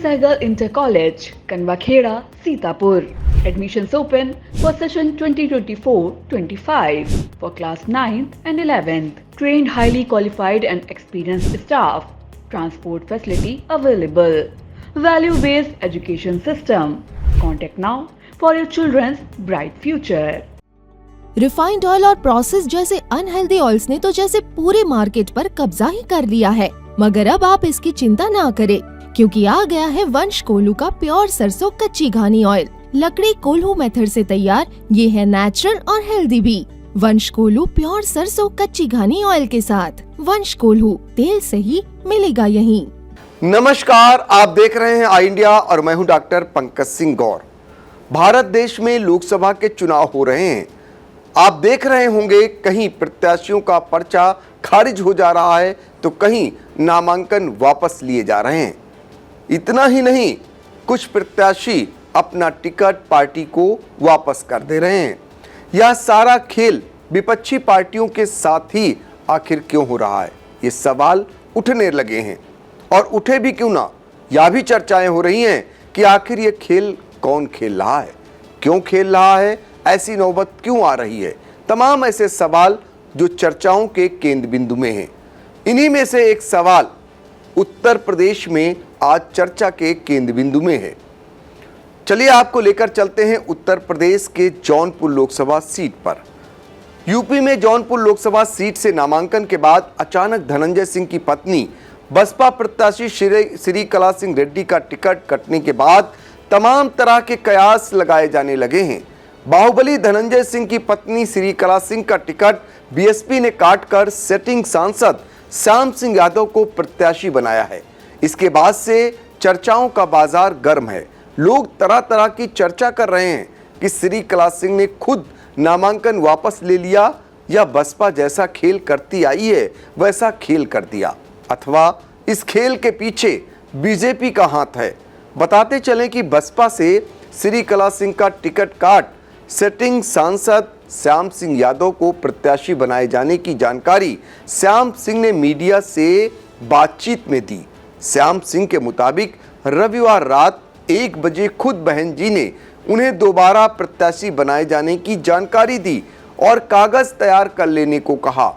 Sehgal Inter College, Kanwakheda, Sitapur. Admissions open for session 2024-25 for class 9th and 11th. Trained highly qualified and experienced staff. Transport facility available. Value-based education system. Contact now for your children's bright future. Refined oil और process जैसे unhealthy oils ने तो जैसे पूरे market पर कब्जा ही कर लिया है, मगर अब आप इसकी चिंता ना करें, क्योंकि आ गया है वंश कोल्हू का प्योर सरसों कच्ची घानी ऑयल। लकड़ी कोल्हू मेथड से तैयार, ये है नेचुरल और हेल्दी भी। वंश कोल्हू प्योर सरसों कच्ची घानी ऑयल के साथ। वंश कोल्हू, तेल सही मिलेगा यहीं। नमस्कार, आप देख रहे हैं आई इंडिया और मैं हूं डॉक्टर पंकज सिंह गौर। भारत देश में लोकसभा के चुनाव हो रहे हैं। आप देख रहे होंगे कहीं प्रत्याशियों का पर्चा खारिज हो जा रहा है तो कहीं नामांकन वापस लिए जा रहे हैं। इतना ही नहीं, कुछ प्रत्याशी अपना टिकट पार्टी को वापस कर दे रहे हैं। यह सारा खेल विपक्षी पार्टियों के साथ ही आखिर क्यों हो रहा है, ये सवाल उठने लगे हैं। और उठे भी क्यों ना, यह भी चर्चाएं हो रही हैं कि आखिर ये खेल कौन खेल रहा है, क्यों खेल रहा है, ऐसी नौबत क्यों आ रही है। तमाम ऐसे सवाल जो चर्चाओं के केंद्र बिंदु में हैं। इन्हीं में से एक सवाल उत्तर प्रदेश में आज चर्चा के केंद्र बिंदु में है। चलिए आपको लेकर चलते हैं उत्तर प्रदेश के जौनपुर लोकसभा सीट पर। यूपी में जौनपुर लोकसभा सीट से नामांकन के बाद अचानक धनंजय सिंह की पत्नी बसपा प्रत्याशी श्री कला सिंह रेड्डी का टिकट कटने के बाद तमाम तरह के कयास लगाए जाने लगे हैं। बाहुबली धनंजय सिंह की पत्नी श्री कला सिंह का टिकट बीएसपी ने काटकर सिटिंग सांसद श्याम सिंह यादव को प्रत्याशी बनाया है। इसके बाद से चर्चाओं का बाजार गर्म है। लोग तरह तरह की चर्चा कर रहे हैं कि श्री कला सिंह ने खुद नामांकन वापस ले लिया या बसपा जैसा खेल करती आई है वैसा खेल कर दिया, अथवा इस खेल के पीछे बीजेपी का हाथ है। बताते चलें कि बसपा से श्री कला सिंह का टिकट काट सिटिंग सांसद श्याम सिंह यादव को प्रत्याशी बनाए जाने की जानकारी श्याम सिंह ने मीडिया से बातचीत में दी। श्याम सिंह के मुताबिक रविवार रात 1 बजे खुद बहन जी ने उन्हें दोबारा प्रत्याशी बनाए जाने की जानकारी दी और कागज तैयार कर लेने को कहा।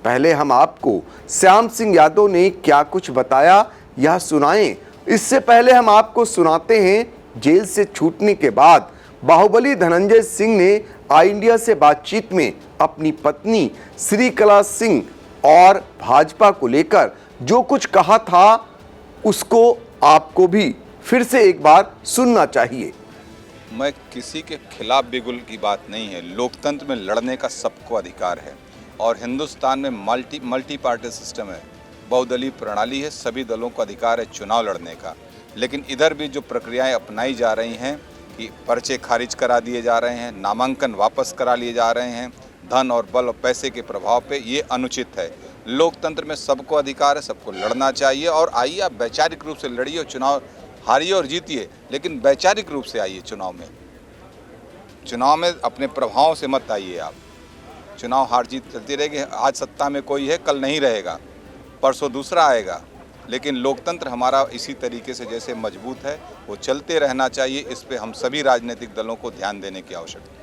पहले हम आपको श्याम सिंह यादव ने क्या कुछ बताया यह सुनाएं। इससे पहले हम आपको सुनाते हैं जेल से छूटने के बाद बाहुबली धनंजय सिंह ने आई इंडिया से बातचीत में अपनी पत्नी श्री कला सिंह और भाजपा को लेकर जो कुछ कहा था उसको आपको भी फिर से एक बार सुनना चाहिए। मैं किसी के खिलाफ बिगुल की बात नहीं है। लोकतंत्र में लड़ने का सबको अधिकार है और हिंदुस्तान में मल्टी पार्टी सिस्टम है, बहुदलीय प्रणाली है, सभी दलों को अधिकार है चुनाव लड़ने का। लेकिन इधर भी जो प्रक्रियाएं अपनाई जा रही हैं कि पर्चे खारिज करा दिए जा रहे हैं, नामांकन वापस करा लिए जा रहे हैं, धन और बल और पैसे के प्रभाव पे, ये अनुचित है। लोकतंत्र में सबको अधिकार है, सबको लड़ना चाहिए। और आइए आप वैचारिक रूप से लड़िए, चुनाव हारिए और जीतिए, लेकिन वैचारिक रूप से आइए। चुनाव में अपने प्रभावों से मत आइए। आप चुनाव हार जीत चलती रहेगी। आज सत्ता में कोई है, कल नहीं रहेगा, परसों दूसरा आएगा। लेकिन लोकतंत्र हमारा इसी तरीके से जैसे मजबूत है वो चलते रहना चाहिए। इस पे हम सभी राजनीतिक दलों को ध्यान देने की आवश्यकता है।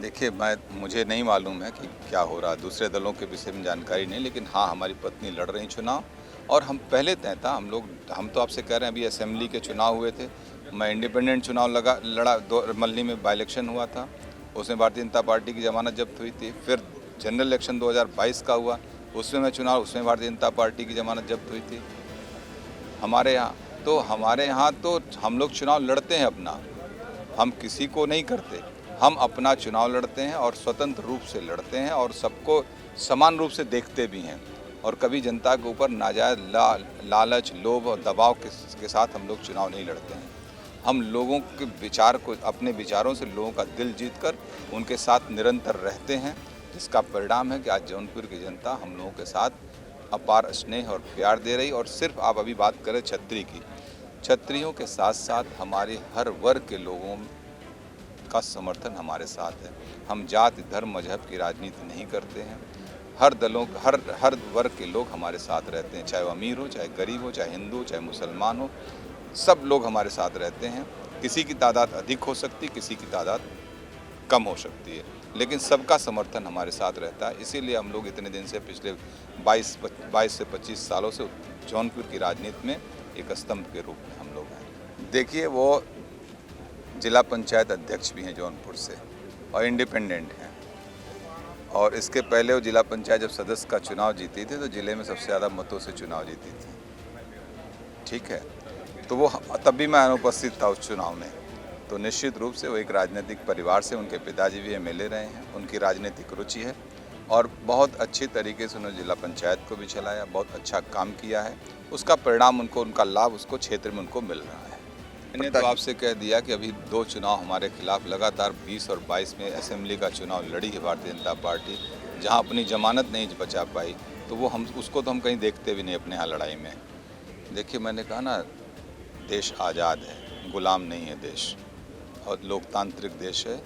देखिए, मुझे नहीं मालूम है कि क्या हो रहा, दूसरे दलों के विषय में जानकारी नहीं, लेकिन हाँ, हमारी पत्नी लड़ रही चुनाव और हम पहले तय था। हम तो आपसे कह रहे हैं, अभी असेंबली के चुनाव हुए थे, मैं इंडिपेंडेंट चुनाव लड़ा, मल्ली में बाई इलेक्शन हुआ था, उसमें भारतीय जनता पार्टी की जमानत जब्त हुई थी। फिर जनरल इलेक्शन 2022 का हुआ, उसमें मैं चुनाव, उसमें भारतीय जनता पार्टी की जमानत जब्त हुई थी। हमारे यहाँ तो हम लोग चुनाव लड़ते हैं अपना, हम किसी को नहीं करते, हम अपना चुनाव लड़ते हैं और स्वतंत्र रूप से लड़ते हैं और सबको समान रूप से देखते भी हैं। और कभी जनता के ऊपर नाजायज लालच, लोभ और दबाव के साथ हम लोग चुनाव नहीं लड़ते हैं। हम लोगों के विचार को, अपने विचारों से लोगों का दिल जीतकर उनके साथ निरंतर रहते हैं, जिसका परिणाम है कि आज जौनपुर की जनता हम लोगों के साथ अपार स्नेह और प्यार दे रही। और सिर्फ आप अभी बात करें छतरी की, छतरियों के साथ साथ हमारे हर वर्ग के लोगों का समर्थन हमारे साथ है। हम जाति, धर्म, मजहब की राजनीति नहीं करते हैं। हर वर्ग के लोग हमारे साथ रहते हैं, चाहे वो अमीर हो, चाहे गरीब हो, चाहे हिंदू हो, चाहे मुसलमान हो। सब लोग हमारे साथ रहते हैं। किसी की तादाद अधिक हो सकती, किसी की तादाद कम हो सकती है, लेकिन सबका समर्थन हमारे साथ रहता है। इसीलिए हम लोग इतने दिन से पिछले 22 से 25 सालों से जौनपुर की राजनीति में एक स्तंभ के रूप में हम लोग हैं। देखिए, वो जिला पंचायत अध्यक्ष भी हैं जौनपुर से और इंडिपेंडेंट हैं, और इसके पहले वो जिला पंचायत जब सदस्य का चुनाव जीती थी तो जिले में सबसे ज़्यादा मतों से चुनाव जीती थी। ठीक है, तो वो तब भी मैं अनुपस्थित था उस चुनाव में। तो निश्चित रूप से वो एक राजनीतिक परिवार से, उनके पिताजी भी एमएलए रहे हैं, उनकी राजनीतिक रुचि है और बहुत अच्छी तरीके से उन्होंने जिला पंचायत को भी चलाया, बहुत अच्छा काम किया है। उसका परिणाम उनको, उनका लाभ उसको क्षेत्र में उनको मिल रहा है। मैंने तो आपसे कह दिया कि अभी 2 चुनाव हमारे खिलाफ लगातार 20 और 22 में असेंबली का चुनाव लड़ी है भारतीय जनता पार्टी, जहां अपनी जमानत नहीं बचा पाई, तो वो हम उसको तो हम कहीं देखते भी नहीं अपने यहाँ लड़ाई में। देखिए, मैंने कहा ना, देश आज़ाद है, गुलाम नहीं है देश, और लोकतांत्रिक देश है।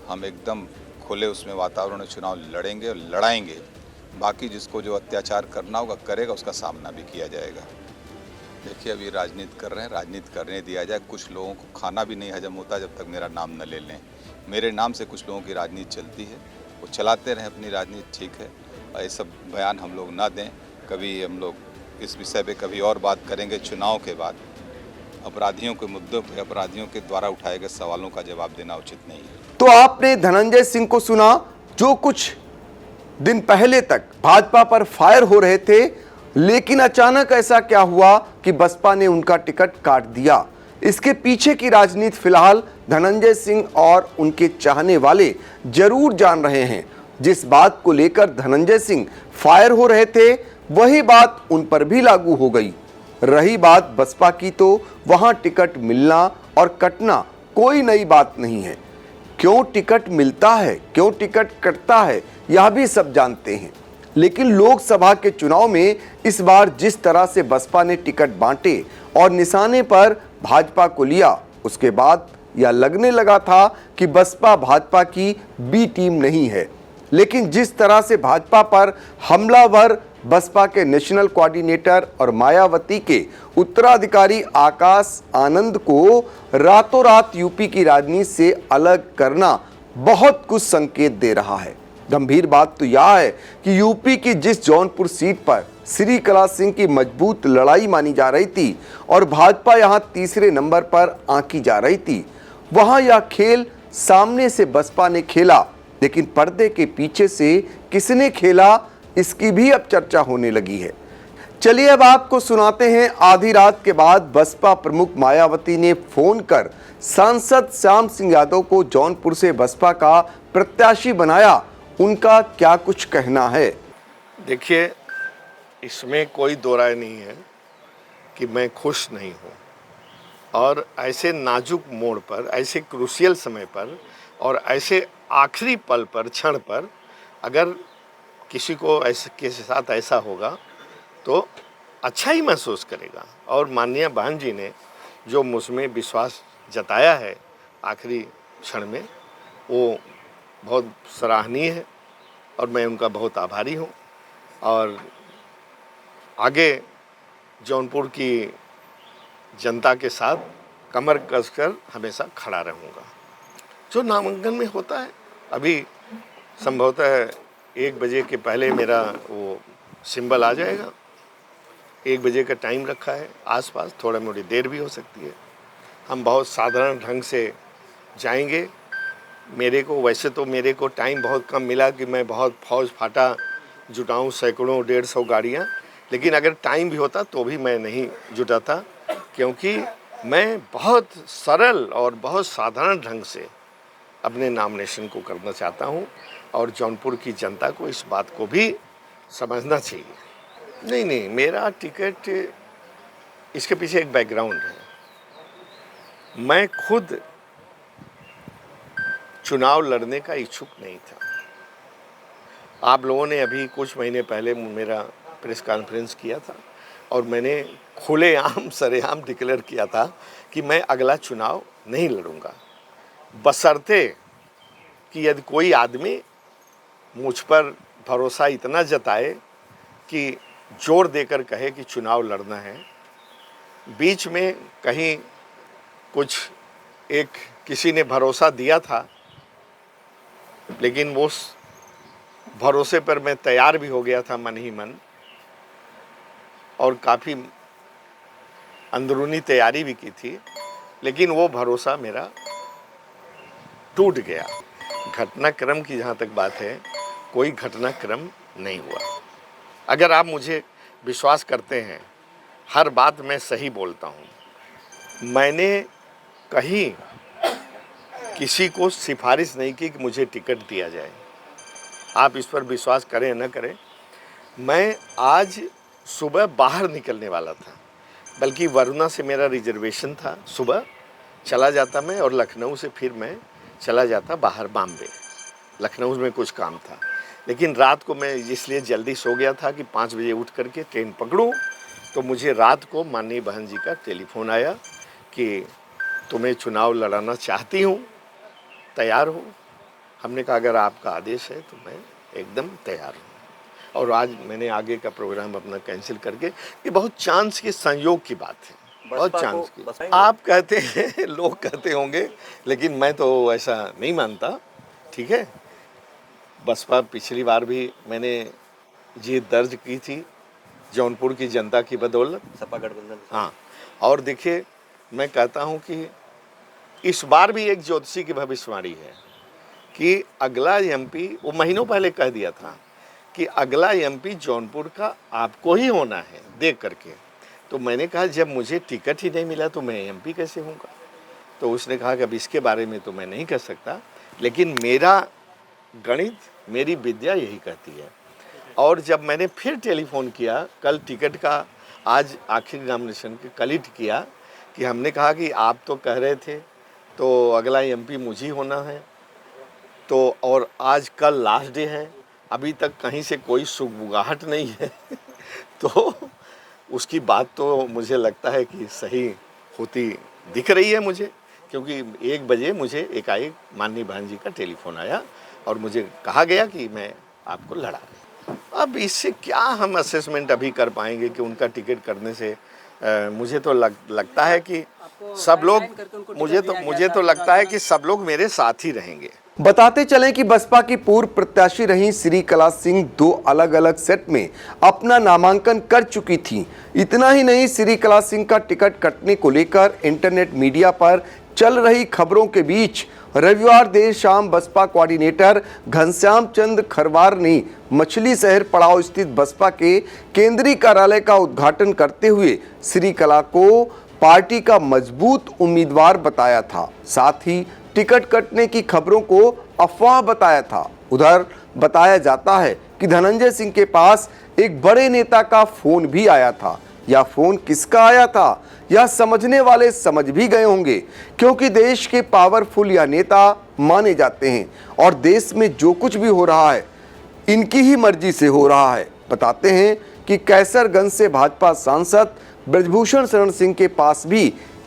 हम एकदम खुले उसमें वातावरण में चुनाव लड़ेंगे और लड़ाएंगे। बाकी जिसको जो अत्याचार करना होगा करेगा, उसका सामना भी किया जाएगा। देखिए, अभी राजनीति कर रहे हैं, राजनीति करने दिया जाए। कुछ लोगों को खाना भी नहीं हजम होता जब तक मेरा नाम न ले लें। मेरे नाम से कुछ लोगों की राजनीति चलती है, वो चलाते रहें अपनी राजनीति, ठीक है। और ये सब बयान हम लोग ना दें। कभी हम लोग इस विषय पे कभी और बात करेंगे चुनाव के बाद। अपराधियों के मुद्दों पे, अपराधियों के द्वारा उठाए गए सवालों का जवाब देना उचित नहीं है। तो आपने धनंजय सिंह को सुना, जो कुछ दिन पहले तक भाजपा पर फायर हो रहे थे, लेकिन अचानक ऐसा क्या हुआ कि बसपा ने उनका टिकट काट दिया। इसके पीछे की राजनीति फिलहाल धनंजय सिंह और उनके चाहने वाले जरूर जान रहे हैं। जिस बात को लेकर धनंजय सिंह फायर हो रहे थे, वही बात उन पर भी लागू हो गई। रही बात बसपा की, तो वहां टिकट मिलना और कटना कोई नई बात नहीं है। क्यों टिकट मिलता है, क्यों टिकट कटता है, यह भी सब जानते हैं। लेकिन लोकसभा के चुनाव में इस बार जिस तरह से बसपा ने टिकट बांटे और निशाने पर भाजपा को लिया, उसके बाद यह लगने लगा था कि बसपा भाजपा की बी टीम नहीं है। लेकिन जिस तरह से भाजपा पर हमलावर बसपा के नेशनल कोऑर्डिनेटर और मायावती के उत्तराधिकारी आकाश आनंद को रातों रात यूपी की राजनीति से अलग करना बहुत कुछ संकेत दे रहा है। गंभीर बात तो यह है कि यूपी की जिस जौनपुर सीट पर श्रीकला सिंह की मजबूत लड़ाई मानी जा रही थी और भाजपा यहां तीसरे नंबर पर आंकी जा रही थी, वहां यह खेल सामने से बसपा ने खेला, लेकिन पर्दे के पीछे से किसने खेला, इसकी भी अब चर्चा होने लगी है। चलिए अब आपको सुनाते हैं आधी रात के बाद बसपा प्रमुख मायावती ने फोन कर सांसद श्याम सिंह यादव को जौनपुर से बसपा का प्रत्याशी बनाया, उनका क्या कुछ कहना है। देखिए, इसमें कोई दो राय नहीं है कि मैं खुश नहीं हूँ, और ऐसे नाजुक मोड़ पर, ऐसे क्रूशियल समय पर और ऐसे आखिरी पल पर, क्षण पर अगर किसी को ऐसे के साथ ऐसा होगा तो अच्छा ही महसूस करेगा। और माननीय बहन जी ने जो मुझमें विश्वास जताया है आखिरी क्षण में, वो बहुत सराहनीय है और मैं उनका बहुत आभारी हूँ। और आगे जौनपुर की जनता के साथ कमर कसकर हमेशा खड़ा रहूँगा। जो नामांकन में होता है, अभी संभवतः 1 बजे के पहले मेरा वो सिंबल आ जाएगा। 1 बजे का टाइम रखा है, आसपास थोड़ा मोड़ी देर भी हो सकती है। हम बहुत साधारण ढंग से जाएंगे। वैसे तो मेरे को टाइम बहुत कम मिला कि मैं बहुत फौज फाटा जुटाऊं, सैकड़ों 150 गाड़ियाँ, लेकिन अगर टाइम भी होता तो भी मैं नहीं जुटाता, क्योंकि मैं बहुत सरल और बहुत साधारण ढंग से अपने नॉमिनेशन को करना चाहता हूं, और जौनपुर की जनता को इस बात को भी समझना चाहिए। नहीं, मेरा टिकट, इसके पीछे एक बैकग्राउंड है। मैं खुद चुनाव लड़ने का इच्छुक नहीं था। आप लोगों ने अभी कुछ महीने पहले मेरा प्रेस कॉन्फ्रेंस किया था और मैंने खुलेआम सरेआम डिक्लेयर किया था कि मैं अगला चुनाव नहीं लड़ूंगा, बशर्ते कि यदि कोई आदमी मुझ पर भरोसा इतना जताए कि जोर देकर कहे कि चुनाव लड़ना है, बीच में कहीं कुछ एक किसी ने भरोसा दिया था, लेकिन वो भरोसे पर मैं तैयार भी हो गया था मन ही मन, और काफ़ी अंदरूनी तैयारी भी की थी, लेकिन वो भरोसा मेरा टूट गया। घटनाक्रम की जहाँ तक बात है, कोई घटनाक्रम नहीं हुआ। अगर आप मुझे विश्वास करते हैं, हर बात मैं सही बोलता हूँ। मैंने कहीं किसी को सिफारिश नहीं की कि मुझे टिकट दिया जाए। आप इस पर विश्वास करें न करें, मैं आज सुबह बाहर निकलने वाला था, बल्कि वरुणा से मेरा रिजर्वेशन था। सुबह चला जाता मैं, और लखनऊ से फिर मैं चला जाता बाहर बॉम्बे। लखनऊ में कुछ काम था, लेकिन रात को मैं इसलिए जल्दी सो गया था कि 5 बजे उठ करके ट्रेन पकड़ूं। तो मुझे रात को माननीय बहन जी का टेलीफोन आया कि तुम्हें चुनाव लड़ाना चाहती हूँ, तैयार हो। हमने कहा अगर आपका आदेश है तो मैं एकदम तैयार हूँ। और आज मैंने आगे का प्रोग्राम अपना कैंसिल करके, ये बहुत चांस की, संयोग की बात है, बहुत चांस की। आप कहते हैं, लोग कहते होंगे, लेकिन मैं तो ऐसा नहीं मानता। ठीक है, बसपा पिछली बार भी मैंने जीत दर्ज की थी जौनपुर की जनता की बदौलत, सपा गठबंधन। हाँ, और देखिए मैं कहता हूँ कि इस बार भी एक ज्योतिषी की भविष्यवाणी है कि अगला एमपी, वो महीनों पहले कह दिया था कि अगला एमपी जौनपुर का आपको ही होना है, देख करके। तो मैंने कहा जब मुझे टिकट ही नहीं मिला तो मैं एमपी कैसे होऊंगा? तो उसने कहा कि अब इसके बारे में तो मैं नहीं कह सकता, लेकिन मेरा गणित, मेरी विद्या यही कहती है। और जब मैंने फिर टेलीफोन किया, कल टिकट का, आज आखिरी नॉमिनेशन के कल ही किया, कि हमने कहा कि आप तो कह रहे थे तो अगला एमपी मुझे ही होना है, तो और आज कल लास्ट डे है, अभी तक कहीं से कोई सुगबुगाहट नहीं है तो उसकी बात तो मुझे लगता है कि सही होती दिख रही है मुझे, क्योंकि 1 बजे मुझे एकाएक माननीय बहन जी का टेलीफोन आया और मुझे कहा गया कि मैं आपको लड़ा। अब इससे क्या हम असेसमेंट अभी कर पाएंगे कि उनका टिकट करने से मुझे तो लगता है कि सब लोग, मुझे तो लगता है कि सब लोग मेरे साथ ही रहेंगे। बताते चलें कि बसपा की पूर्व प्रत्याशी रही श्री कला सिंह 2 अलग अलग सेट में अपना नामांकन कर चुकी थी। इतना ही नहीं, श्री कला सिंह का टिकट कटने को लेकर इंटरनेट मीडिया पर चल रही खबरों के बीच रविवार देर शाम बसपा कोऑर्डिनेटर घनश्याम चंद्र खरवार ने मछली शहर पड़ाव स्थित बसपा के केंद्रीय कार्यालय का उद्घाटन करते हुए श्री कला को पार्टी का मजबूत उम्मीदवार बताया था। साथ ही टिकट कटने की खबरों को अफवाह बताया था। उधर बताया जाता है कि धनंजय सिंह के पास एक बड़े नेता का फोन भी आया था। यह फोन किसका आया था, यह समझने वाले समझ भी गए होंगे, क्योंकि देश के पावरफुल यह नेता माने जाते हैं और देश में जो कुछ भी हो रहा है इनकी ही मर्जी से हो रहा है। बताते हैं कि कैसरगंज से भाजपा सांसद ब्रजभूषण शरण सिंह के पास भी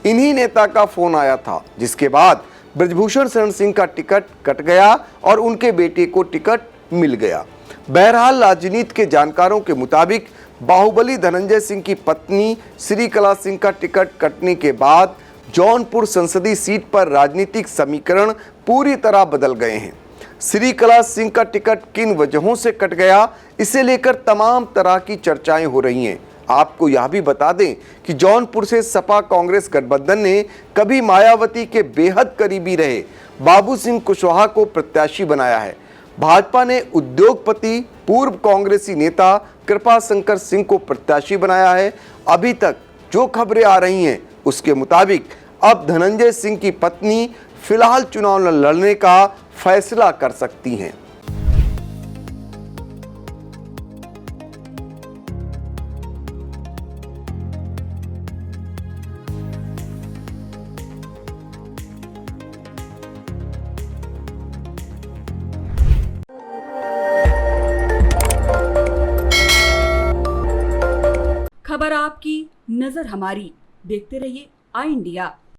इन्हीं नेता का फोन आया था, जिसके बाद ब्रजभूषण शरण सिंह का टिकट कट गया और उनके बेटे को टिकट मिल गया। बहरहाल राजनीति के जानकारों के मुताबिक बाहुबली धनंजय सिंह की पत्नी श्री कला सिंह का टिकट कटने के बाद जौनपुर संसदीय सीट पर राजनीतिक समीकरण पूरी तरह बदल गए हैं। श्री कला सिंह का टिकट किन वजहों से कट गया, इसे लेकर तमाम तरह की चर्चाएं हो रही हैं। आपको यह भी बता दें कि जौनपुर से सपा कांग्रेस गठबंधन ने कभी मायावती के बेहद करीबी रहे बाबू सिंह कुशवाहा को प्रत्याशी बनाया है। भाजपा ने उद्योगपति पूर्व कांग्रेसी नेता कृपा शंकर सिंह को प्रत्याशी बनाया है। अभी तक जो खबरें आ रही हैं उसके मुताबिक अब धनंजय सिंह की पत्नी फिलहाल चुनाव न लड़ने का फैसला कर सकती हैं। खबर आपकी, नजर हमारी। देखते रहिए आई इंडिया।